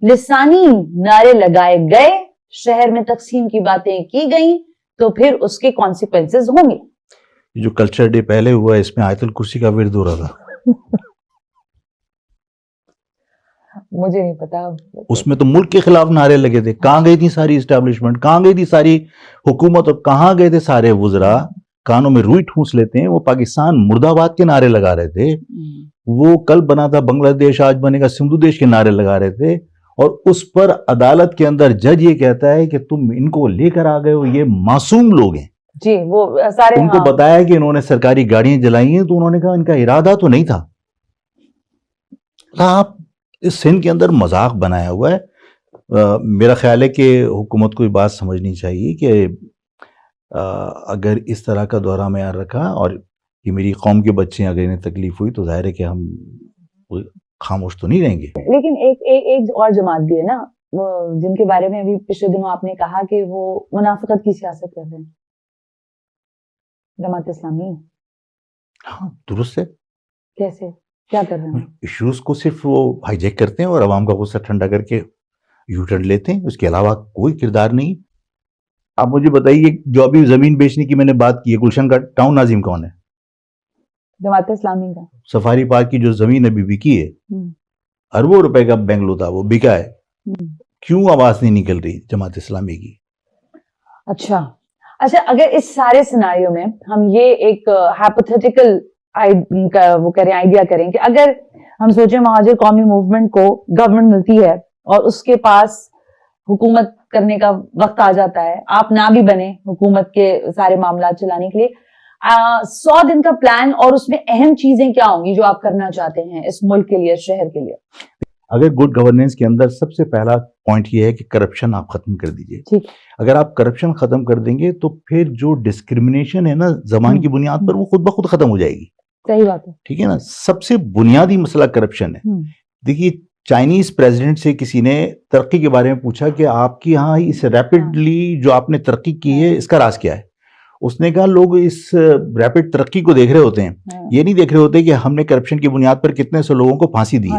لسانی نعرے لگائے گئے, شہر میں تقسیم کی باتیں کی گئیں, تو پھر اس کے کانسیکوینسز ہوں گے. جو کلچر ڈے پہلے ہوا ہے اس میں آیت الکرسی کا ورد ہو رہا تھا. مجھے نہیں پتا. اس میں تو ملک کے خلاف نعرے لگے تھے. کہاں گئی تھی ساری اسٹیبلشمنٹ, کہاں گئی تھی ساری حکومت, اور کہاں گئے تھے سارے وزراء؟ کانوں میں روئی ٹھونس لیتے ہیں. وہ پاکستان مرد آباد کے نعرے لگا رہے تھے. وہ کل بنا تھا بنگلہ دیش آج بنے گا سندھو دیش کے نعرے لگا رہے تھے. اور اس پر عدالت کے اندر جج یہ کہتا ہے کہ تم ان کو لے کر آ گئے ہو, یہ معصوم لوگ ہیں. جی وہ سارے ان کو بتایا کہ انہوں نے سرکاری گاڑیاں جلائی ہیں, تو انہوں نے کہا ان کا ارادہ تو نہیں تھا. آپ اس سندھ کے اندر مذاق بنایا ہوا ہے. میرا خیال ہے کہ حکومت کو یہ بات سمجھنی چاہیے کہ اگر اس طرح کا دورہ معیار رکھا اور یہ میری قوم کے بچے اگر انہیں تکلیف ہوئی تو ظاہر ہے کہ ہم خاموش تو نہیں رہیں گے. لیکن ایک اور جماعت بھی ہے نا, جن کے بارے میں ابھی پچھلے دنوں آپ نے کہا کہ وہ منافقت کی سیاست کر رہے ہیں, جماعت اسلامی. ہاں درست ہے. کیسے, کیا کر رہے ہیں؟ ایشوز کو صرف وہ ہائی جیک کرتے ہیں اور عوام کا غصہ ٹھنڈا کر کے یو ٹرن لیتے ہیں, اس کے علاوہ کوئی کردار نہیں. آپ مجھے بتائیے جو ابھی زمین بیچنے کی میں نے بات کی ہے, گلشن کا ٹاؤن ناظم کون ہے؟ جماعت اسلامی کا. سفاری پارک کی جو زمین ابھی بکی ہے, اربوں روپے کا بنگلو تھا, وہ بکا ہے. کیوں آواز نہیں نکل رہی جماعت اسلامی کی؟ اچھا اگر اس سارے سیناریو میں ہم یہ ایک ہائپوتھیٹیکل وہ کریں, آئیڈیا کریں کہ اگر ہم سوچیں مہاجر قومی موومنٹ کو گورنمنٹ ملتی ہے اور اس کے پاس حکومت کرنے کا وقت آ جاتا ہے, آپ نہ بھی بنے حکومت کے سارے معاملات چلانے کے لیے, 100 دن کا پلان, اور اس میں اہم چیزیں کیا ہوں گی جو آپ کرنا چاہتے ہیں اس ملک کے لیے, اس شہر کے لیے؟ اگر گڈ گورننس کے اندر سب سے پہلا پوائنٹ یہ ہے کہ کرپشن آپ ختم کر دیجئے. ٹھیک. اگر آپ کرپشن ختم کر دیں گے تو پھر جو ڈسکرمنیشن ہے نا زبان کی بنیاد پر, وہ خود بخود ختم ہو جائے گی. صحیح بات ہے. ٹھیک ہے نا. سب سے بنیادی مسئلہ کرپشن ہے. دیکھیے چائنیز پریزیڈنٹ سے کسی نے ترقی کے بارے میں پوچھا کہ آپ کی یہاں اس ریپڈلی جو آپ نے ترقی کی ہے اس کا راز کیا ہے؟ اس نے کہا لوگ اس ریپڈ ترقی کو دیکھ رہے ہوتے ہیں, یہ نہیں دیکھ رہے ہوتے کہ ہم نے کرپشن کی بنیاد پر کتنے سو لوگوں کو پھانسی دی.